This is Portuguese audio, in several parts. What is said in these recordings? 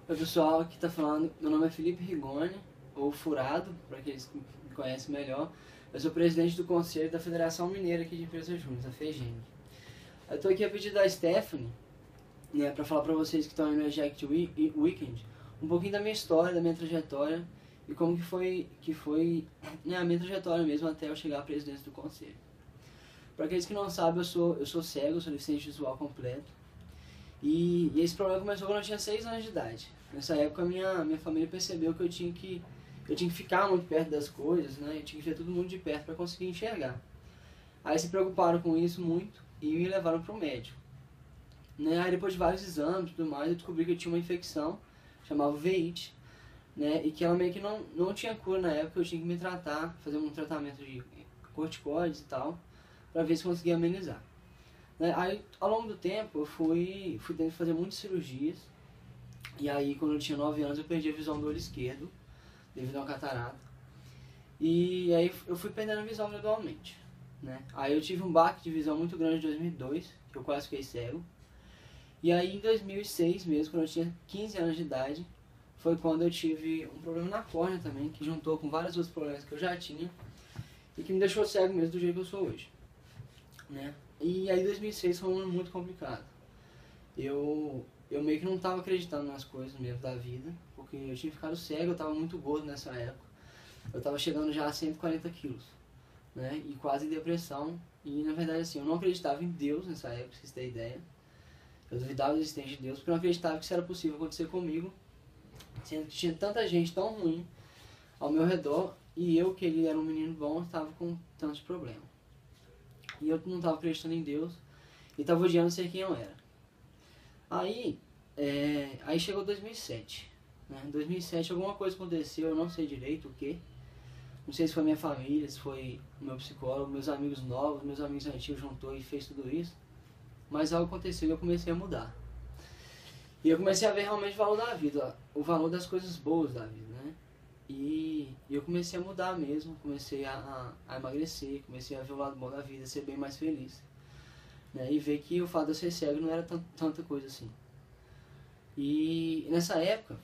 Oi pessoal, aqui tá falando, meu nome é Felipe Rigoni, ou Furado, para aqueles que me conhecem melhor. Eu sou presidente do Conselho da Federação Mineira aqui de Empresas Júnior, a FEGEM. Eu tô aqui a pedido da Stephanie, né, para falar para vocês que estão aí no Eject Weekend, um pouquinho da minha história, da minha trajetória e como que foi né, a minha trajetória mesmo até eu chegar à presidência do Conselho. Para aqueles que não sabem, eu sou cego, eu sou deficiente visual completo. E esse problema começou quando eu tinha 6 anos de idade. Nessa época minha família percebeu que eu tinha que ficar muito perto das coisas, né? Eu tinha que ver todo mundo de perto para conseguir enxergar. Aí se preocuparam com isso muito e me levaram para o médico. Né? Aí depois de vários exames e tudo mais, eu descobri que eu tinha uma infecção, chamava VIH, né? E que ela meio que não tinha cura na época, eu tinha que me tratar, fazer um tratamento de corticoides e tal, para ver se conseguia amenizar. Né? Aí, ao longo do tempo, eu fui tendo que fazer muitas cirurgias. E aí, quando eu tinha 9 anos, eu perdi a visão do olho esquerdo, devido a uma catarata. E aí, eu fui perdendo a visão gradualmente. Né? Aí, eu tive um baque de visão muito grande em 2002, que eu quase fiquei cego. E aí, em 2006 mesmo, quando eu tinha 15 anos de idade, foi quando eu tive um problema na córnea também, que juntou com vários outros problemas que eu já tinha, e que me deixou cego mesmo do jeito que eu sou hoje. Né? E aí 2006 foi um ano muito complicado. Eu meio que não estava acreditando nas coisas mesmo da vida, porque eu tinha ficado cego, eu estava muito gordo nessa época. Eu estava chegando já a 140 quilos, né? E quase em depressão. E na verdade assim, eu não acreditava em Deus nessa época, pra vocês terem ideia. Eu duvidava da existência de Deus, porque eu não acreditava que isso era possível acontecer comigo, sendo que tinha tanta gente tão ruim ao meu redor, e eu, que ele era um menino bom, estava com tantos problemas. E eu não estava acreditando em Deus e estava odiando ser quem eu era. Aí chegou 2007. Né? Em 2007 alguma coisa aconteceu, eu não sei direito o que. Não sei se foi minha família, se foi o meu psicólogo, meus amigos novos, meus amigos antigos juntou e fez tudo isso. Mas algo aconteceu e eu comecei a mudar. E eu comecei a ver realmente o valor da vida, o valor das coisas boas da vida, né? E eu comecei a mudar mesmo, comecei a emagrecer, comecei a ver o lado bom da vida, ser bem mais feliz. Né? E ver que o fato de eu ser cego não era tanta coisa assim. E nessa época,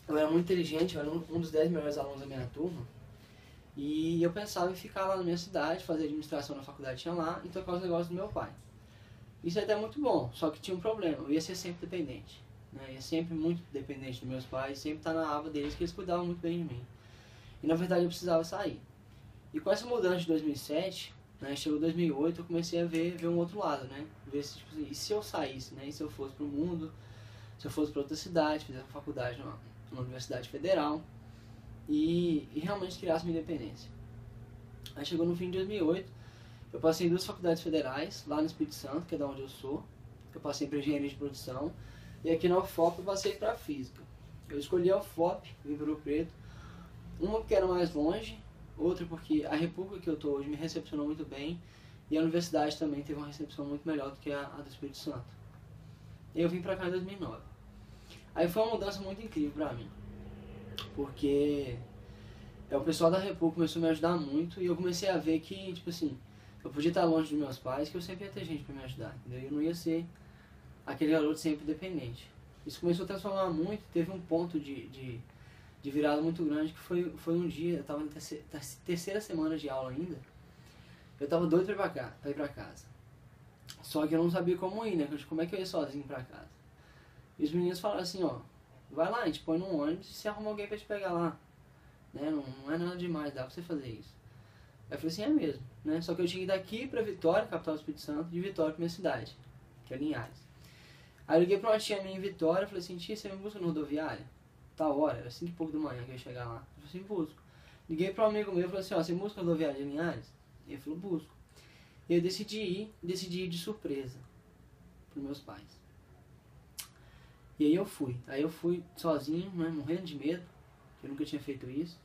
eu era muito inteligente, eu era um dos 10 melhores alunos da minha turma. E eu pensava em ficar lá na minha cidade, fazer administração na faculdade, tinha lá, e tocar os negócios do meu pai. Isso é até muito bom, só que tinha um problema, eu ia ser sempre dependente. Né? Eu ia sempre muito dependente dos meus pais, sempre estar na aba deles, que eles cuidavam muito bem de mim. E na verdade eu precisava sair. E com essa mudança de 2007, né, chegou 2008, eu comecei a ver um outro lado, né? Ver se, tipo, e se eu saísse, né? E se eu fosse pro mundo, se eu fosse para outra cidade, fizesse uma faculdade numa universidade federal e realmente criasse minha independência. Aí chegou no fim de 2008, eu passei em 2 faculdades federais, lá no Espírito Santo, que é da onde eu sou. Eu passei para engenharia de produção e aqui na UFOP eu passei para física. Eu escolhi a UFOP, vim para Ouro Preto, uma porque era mais longe, outra porque a República que eu estou hoje me recepcionou muito bem e a universidade também teve uma recepção muito melhor do que a do Espírito Santo. E eu vim pra cá em 2009. Aí foi uma mudança muito incrível pra mim, porque o pessoal da República começou a me ajudar muito e eu comecei a ver que, tipo assim, eu podia estar longe dos meus pais, que eu sempre ia ter gente pra me ajudar, entendeu? Eu não ia ser aquele garoto sempre dependente. Isso começou a transformar muito, teve um ponto de virada muito grande, que foi um dia, eu tava na terceira semana de aula ainda, eu tava doido pra ir pra casa. Só que eu não sabia como ir, né? Como é que eu ia sozinho pra casa? E os meninos falaram assim, ó, vai lá, a gente põe num ônibus e você arruma alguém pra te pegar lá. Né? Não é nada demais, dá pra você fazer isso. Aí eu falei assim, é mesmo. Né? Só que eu tinha que ir daqui pra Vitória, capital do Espírito Santo, de Vitória pra minha cidade, que é Linhares. Aí eu liguei pra uma tia minha em Vitória e falei assim, tia, você me busca no rodoviária? Tal hora, era 5 e pouco da manhã que eu ia chegar lá. Eu falei assim, busco. Liguei pra um amigo meu e falei assim, ó, você busca no rodoviária de Linhares? E ele falou, busco. E eu decidi ir de surpresa pros meus pais. E aí eu fui sozinho, né, morrendo de medo, eu nunca tinha feito isso.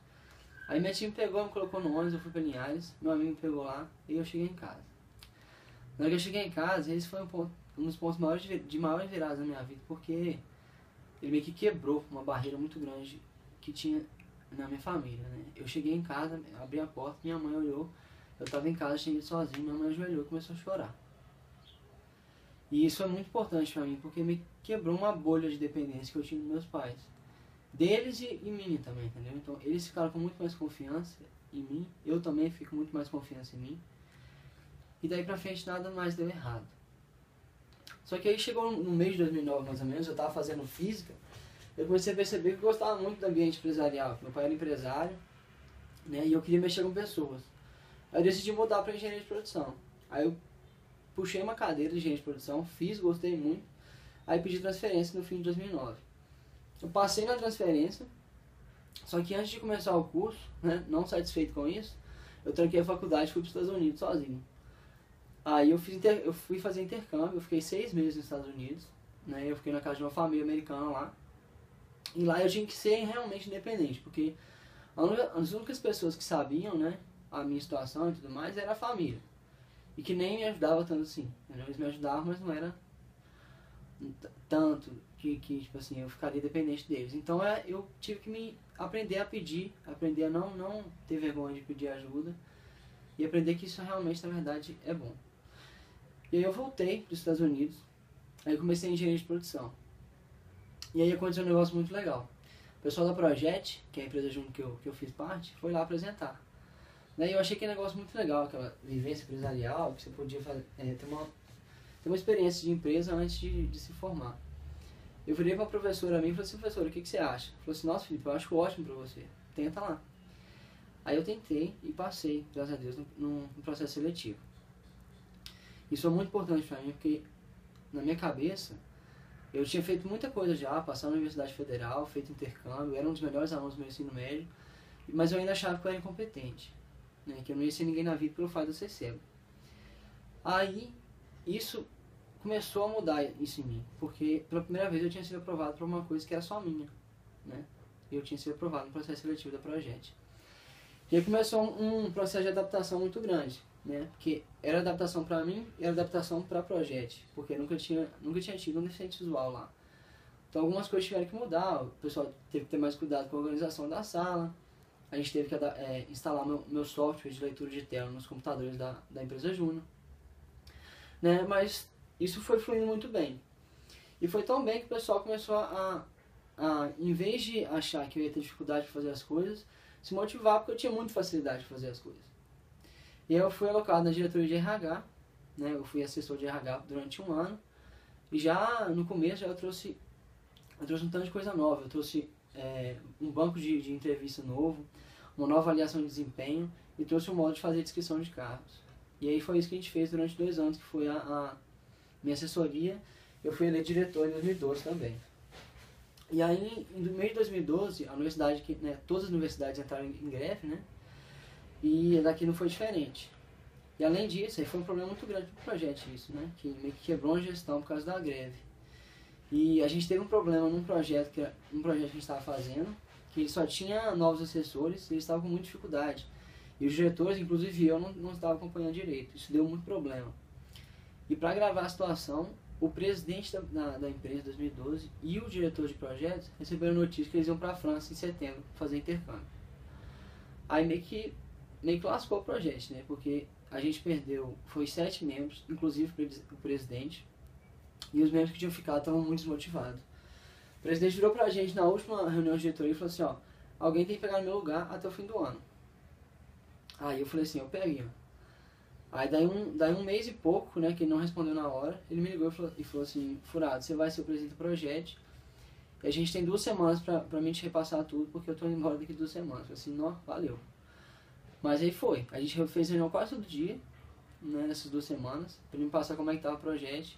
Aí minha tia me pegou, me colocou no ônibus, eu fui pra Linhares, meu amigo me pegou lá e eu cheguei em casa. Na hora que eu cheguei em casa, esse foi um dos pontos maiores de maiores viradas da minha vida, porque ele meio que quebrou uma barreira muito grande que tinha na minha família, né. Eu cheguei em casa, abri a porta, minha mãe olhou, eu tava em casa, cheguei sozinho, minha mãe ajoelhou e começou a chorar. E isso é muito importante para mim, porque me quebrou uma bolha de dependência que eu tinha dos meus pais. Deles e minha também, entendeu? Então eles ficaram com muito mais confiança em mim, eu também fico muito mais confiança em mim. E daí pra frente nada mais deu errado. Só que aí chegou no mês de 2009 mais ou menos, eu tava fazendo física, eu comecei a perceber que eu gostava muito do ambiente empresarial. Meu pai era empresário, né, e eu queria mexer com pessoas. Aí eu decidi mudar para engenharia de produção. Aí eu puxei uma cadeira de engenharia de produção, fiz, gostei muito. Aí pedi transferência no fim de 2009. Eu passei na transferência, só que antes de começar o curso, né, não satisfeito com isso, eu tranquei a faculdade e fui para os Estados Unidos sozinho. Aí eu fui fazer intercâmbio, eu fiquei 6 meses nos Estados Unidos, né, eu fiquei na casa de uma família americana lá. E lá eu tinha que ser realmente independente, porque as únicas pessoas que sabiam, né, a minha situação e tudo mais era a família. E que nem me ajudava tanto assim, entendeu? Eles me ajudavam, mas não era tanto que tipo assim, eu ficaria dependente deles. Então eu tive que me aprender a pedir, aprender a não ter vergonha de pedir ajuda e aprender que isso realmente, na verdade, é bom. E aí eu voltei para os Estados Unidos, aí eu comecei a engenharia de produção. E aí aconteceu um negócio muito legal. O pessoal da Projet, que é a empresa junto que eu fiz parte, foi lá apresentar. Daí eu achei que negócio muito legal, aquela vivência empresarial, que você podia fazer, ter uma experiência de empresa antes de se formar. Eu virei para a professora e falei assim, professora, o que você acha? Ela falou assim, nossa Felipe, eu acho ótimo para você, tenta lá. Aí eu tentei e passei, graças a Deus, no processo seletivo. Isso é muito importante para mim, porque na minha cabeça, eu tinha feito muita coisa já, passar na Universidade Federal, feito intercâmbio, era um dos melhores alunos do meu ensino médio, mas eu ainda achava que eu era incompetente, né, que eu não ia ser ninguém na vida pelo fato de eu ser cego. Aí, isso começou a mudar isso em mim, porque pela primeira vez eu tinha sido aprovado por uma coisa que era só minha, né? Eu tinha sido aprovado no processo seletivo da Projet. E aí começou um processo de adaptação muito grande, né? Porque era adaptação para mim e era adaptação para a Projet, porque eu nunca tinha tido um deficiente visual lá. Então algumas coisas tiveram que mudar, o pessoal teve que ter mais cuidado com a organização da sala, a gente teve que instalar meu software de leitura de tela nos computadores da empresa Júnior, né? Mas isso foi fluindo muito bem. E foi tão bem que o pessoal começou em vez de achar que eu ia ter dificuldade de fazer as coisas, se motivar porque eu tinha muita facilidade de fazer as coisas. E aí eu fui alocado na diretoria de RH, né? Eu fui assessor de RH durante 1 ano, e já no começo eu trouxe um tanto de coisa nova. Eu trouxe um banco de entrevista novo, uma nova avaliação de desempenho, e trouxe um modo de fazer descrição de cargos. E aí foi isso que a gente fez durante 2 anos, que foi a minha assessoria. Eu fui eleito diretor em 2012 também. E aí, no mês de 2012, a universidade, todas as universidades entraram em greve, né? E daqui não foi diferente. E além disso, aí foi um problema muito grande pro projeto isso, né? Que meio que quebrou a gestão por causa da greve. E a gente teve um problema num projeto que a gente estava fazendo, que ele só tinha novos assessores e eles estavam com muita dificuldade. E os diretores, inclusive eu, não estavam acompanhando direito. Isso deu muito problema. E para agravar a situação, o presidente da empresa em 2012 e o diretor de projetos receberam notícia que eles iam para a França em setembro fazer intercâmbio. Aí meio que lascou o projeto, né? Porque a gente perdeu, foi 7 membros, inclusive o presidente, e os membros que tinham ficado estavam muito desmotivados. O presidente virou pra gente na última reunião de diretoria e falou assim, ó, alguém tem que pegar no meu lugar até o fim do ano. Aí eu falei assim, eu peguei. Aí daí um mês e pouco, né, que ele não respondeu na hora, ele me ligou e falou assim, Furado, você vai ser o presidente do projeto, e a gente tem 2 semanas pra mim te repassar tudo, porque eu tô indo embora daqui 2 semanas. Eu falei assim, não, valeu. Mas aí foi, a gente fez reunião quase todo dia, né, nessas 2 semanas, pra ele me passar como é que tava o projeto.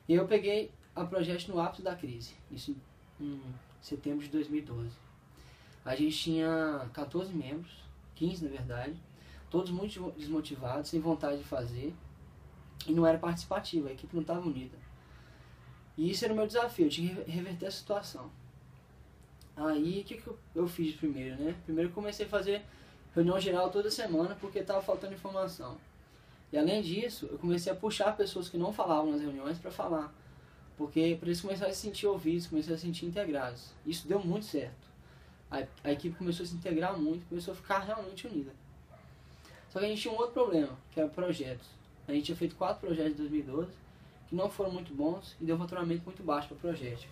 E eu peguei a projeto no ápice da crise, isso em setembro de 2012. A gente tinha 14 membros, 15 na verdade, todos muito desmotivados, sem vontade de fazer, e não era participativa, a equipe não estava unida. E isso era o meu desafio, eu tinha que reverter a situação. Aí o que eu fiz primeiro, né? Primeiro eu comecei a fazer reunião geral toda semana, porque estava faltando informação. E além disso, eu comecei a puxar pessoas que não falavam nas reuniões para falar, porque para eles começarem a se sentir ouvidos, começaram a se sentir integrados. Isso deu muito certo. A equipe começou a se integrar muito, começou a ficar realmente unida. Só que a gente tinha um outro problema, que era projetos. A gente tinha feito 4 projetos em 2012 que não foram muito bons e deu um faturamento muito baixo para o projeto.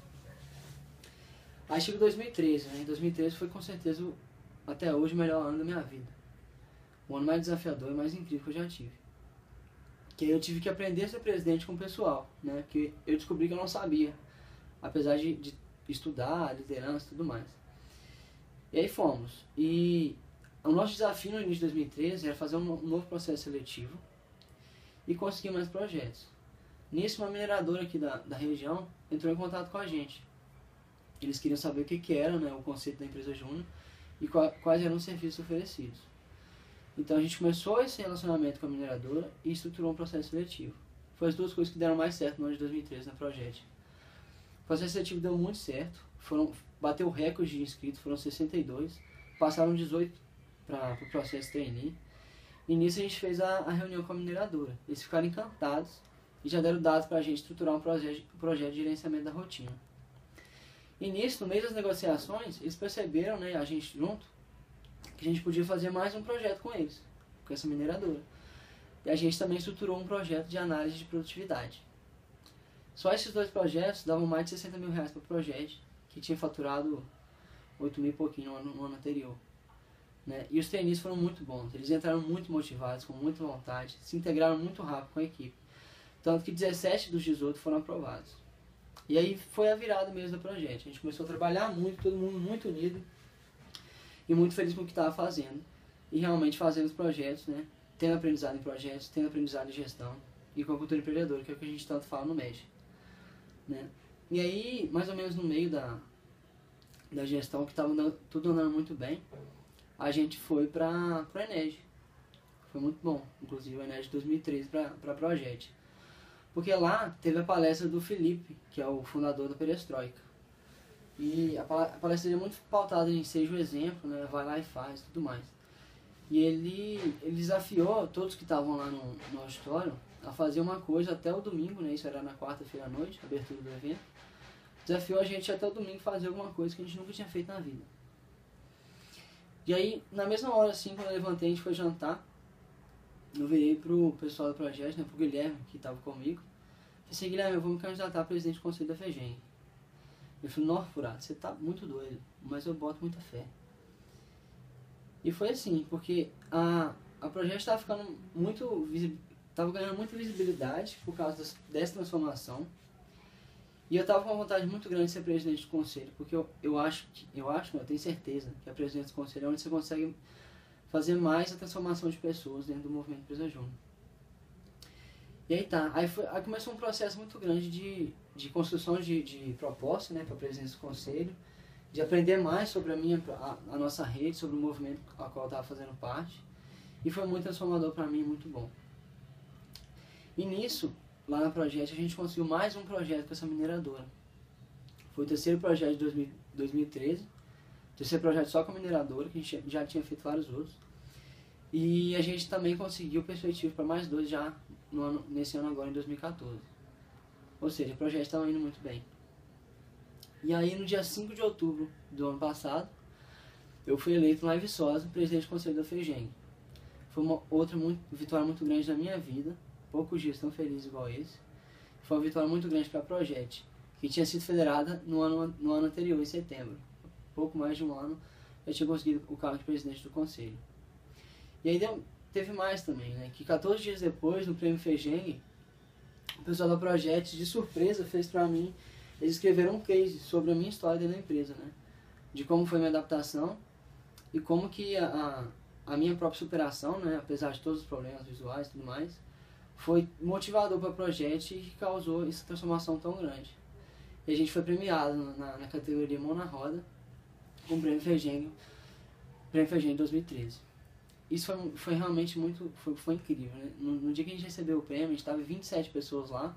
Aí chega 2013, né? 2013 foi com certeza, até hoje, o melhor ano da minha vida. O ano mais desafiador e mais incrível que eu já tive. Que aí eu tive que aprender a ser presidente com o pessoal, né? Porque eu descobri que eu não sabia, apesar de estudar, liderança e tudo mais. E aí fomos. E o nosso desafio no início de 2013 era fazer um novo processo seletivo e conseguir mais projetos. Nisso, uma mineradora aqui da região entrou em contato com a gente. Eles queriam saber o que era, né, o conceito da empresa júnior e quais eram os serviços oferecidos. Então a gente começou esse relacionamento com a mineradora e estruturou um processo seletivo. Foi as duas coisas que deram mais certo no ano de 2013 na Projet. O processo seletivo deu muito certo, bateu o recorde de inscritos, foram 62, passaram 18 para o processo trainee. E nisso a gente fez a reunião com a mineradora. Eles ficaram encantados e já deram dados para a gente estruturar um projeto de gerenciamento da rotina. E nisso, no meio das negociações, eles perceberam, né, a gente junto, que a gente podia fazer mais um projeto com eles, com essa mineradora. E a gente também estruturou um projeto de análise de produtividade. Só esses dois projetos davam mais de 60 mil reais para o projeto, que tinha faturado 8 mil e pouquinho no ano anterior. Né? E os trainees foram muito bons, eles entraram muito motivados, com muita vontade, se integraram muito rápido com a equipe. Tanto que 17 dos 18 foram aprovados. E aí foi a virada mesmo do projeto. A gente começou a trabalhar muito, todo mundo muito unido e muito feliz com o que estava fazendo. E realmente fazendo os projetos, né? Tendo aprendizado em projetos, tendo aprendizado em gestão e com a cultura empreendedora, que é o que a gente tanto fala no MED. Né? E aí, mais ou menos no meio da gestão, que estava tudo andando muito bem, a gente foi para o Ened. Foi muito bom, inclusive o Ened de 2013 para a Projet. Porque lá teve a palestra do Felipe, que é o fundador da Perestroika. E a palestra é muito pautada em seja o exemplo, né? Vai lá e faz, tudo mais. E ele desafiou todos que estavam lá no auditório a fazer uma coisa até o domingo, né? Isso era na quarta-feira à noite, abertura do evento. Desafiou a gente até o domingo fazer alguma coisa que a gente nunca tinha feito na vida. E aí, na mesma hora, assim, quando eu levantei, a gente foi jantar. Eu virei pro pessoal do projeto, né, pro Guilherme, que estava comigo. Falei assim, Guilherme, eu vou me candidatar a presidente do Conselho da FEGEM. Ele falou, nossa, Furado, você tá muito doido, mas eu boto muita fé. E foi assim, porque a projeto estava ficando estava ganhando muita visibilidade por causa dessa transformação. E eu estava com uma vontade muito grande de ser presidente do conselho, porque eu tenho certeza que a presidência do conselho é onde você consegue fazer mais a transformação de pessoas dentro do movimento Empresa Júnior. E aí tá, aí começou um processo muito grande de construção de proposta, né, para a presidência do conselho, de aprender mais sobre a nossa rede, sobre o movimento a qual eu estava fazendo parte, e foi muito transformador para mim, muito bom. E nisso, lá na Projet, a gente conseguiu mais um projeto com essa mineradora. Foi o terceiro projeto de 2013, terceiro projeto só com a mineradora, que a gente já tinha feito vários outros. E a gente também conseguiu perspectiva para mais dois já nesse ano agora, em 2014. Ou seja, o projeto estava indo muito bem. E aí, no dia 5 de outubro do ano passado, eu fui eleito lá em Viçosa, presidente do Conselho da FEGEM. Foi uma outra vitória muito grande na minha vida. Poucos dias tão felizes igual esse. Foi uma vitória muito grande para a Projet, que tinha sido federada no ano anterior, em setembro. Pouco mais de um ano, eu tinha conseguido o cargo de presidente do conselho. E aí teve mais também, né? Que 14 dias depois, no Prêmio FEGEM, o pessoal da Projet, de surpresa, fez para mim, eles escreveram um case sobre a minha história dentro da empresa, né? De como foi minha adaptação e como que a minha própria superação, né? Apesar de todos os problemas visuais e tudo mais, foi motivador para o projeto e que causou essa transformação tão grande. E a gente foi premiado na categoria Mão na Roda com o Prêmio FEGEM em 2013. Isso foi realmente foi incrível, né? No dia que a gente recebeu o prêmio, a gente estava 27 pessoas lá,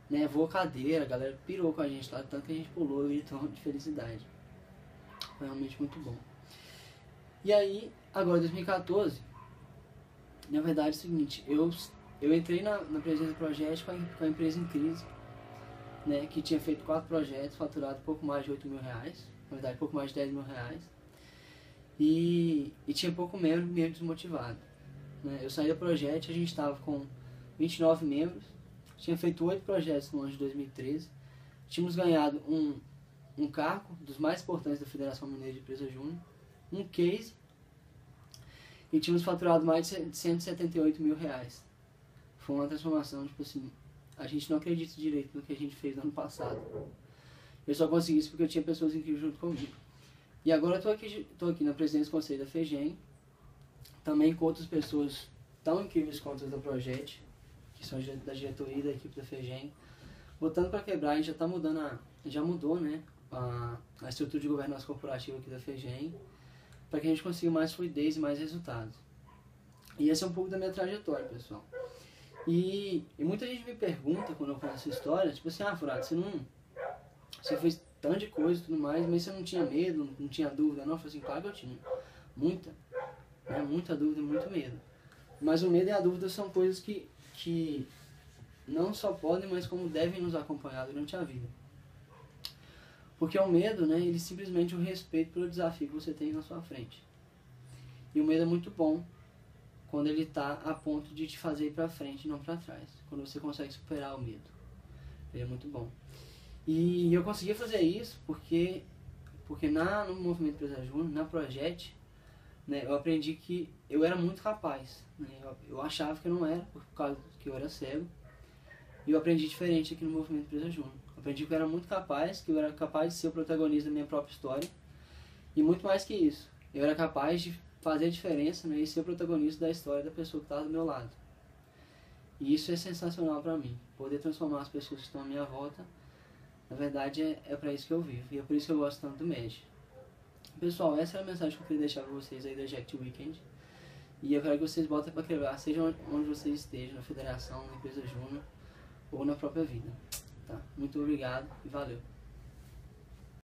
né? Voou cadeira, a galera pirou com a gente lá, tanto que a gente pulou e gritou de felicidade. Foi realmente muito bom. E aí, agora 2014, na verdade é o seguinte, eu entrei na presidência do projeto com a empresa em crise, né, que tinha feito 4 projetos, faturado pouco mais de 8 mil reais, na verdade pouco mais de 10 mil reais, e tinha pouco membro desmotivado. Né. Eu saí do projeto, a gente estava com 29 membros, tinha feito 8 projetos no ano de 2013, tínhamos ganhado um cargo dos mais importantes da Federação Mineira de Empresa Júnior, um case, e tínhamos faturado mais de 178 mil reais. Foi uma transformação, tipo assim, a gente não acredita direito no que a gente fez no ano passado. Eu só consegui isso porque eu tinha pessoas incríveis junto comigo. E agora eu tô aqui na presidência do conselho da FEGEM, também com outras pessoas tão incríveis quanto as da Projet, que são da diretoria e da equipe da FEGEM, botando para quebrar. A gente já tá mudando, já mudou, né, a estrutura de governança corporativa aqui da FEGEM, para que a gente consiga mais fluidez e mais resultados. E esse é um pouco da minha trajetória, pessoal. E muita gente me pergunta, quando eu conto essa história, tipo assim, Furado, você fez tanto de coisa e tudo mais, mas você não tinha medo, não tinha dúvida, não? Eu falei assim, claro que eu tinha. Muita. Né? Muita dúvida e muito medo. Mas o medo e a dúvida são coisas que não só podem, mas como devem nos acompanhar durante a vida. Porque o medo, né, ele simplesmente é o respeito pelo desafio que você tem na sua frente. E o medo é muito bom quando ele está a ponto de te fazer ir para frente e não para trás. Quando você consegue superar o medo. Ele é muito bom. E eu conseguia fazer isso porque no Movimento Empresa Júnior, na Projet, né, eu aprendi que eu era muito capaz. Né, eu achava que eu não era, por causa que eu era cego. E eu aprendi diferente aqui no Movimento Empresa Júnior. Aprendi que eu era muito capaz, que eu era capaz de ser o protagonista da minha própria história. E muito mais que isso, eu era capaz de fazer a diferença, né, e ser o protagonista da história da pessoa que estava do meu lado. E isso é sensacional para mim. Poder transformar as pessoas que estão à minha volta, na verdade é para isso que eu vivo. E é por isso que eu gosto tanto do MED. Pessoal, essa é a mensagem que eu queria deixar para vocês aí da Jack Weekend. E eu quero que vocês botem para quebrar, seja onde vocês estejam, na federação, na empresa júnior ou na própria vida. Tá? Muito obrigado e valeu.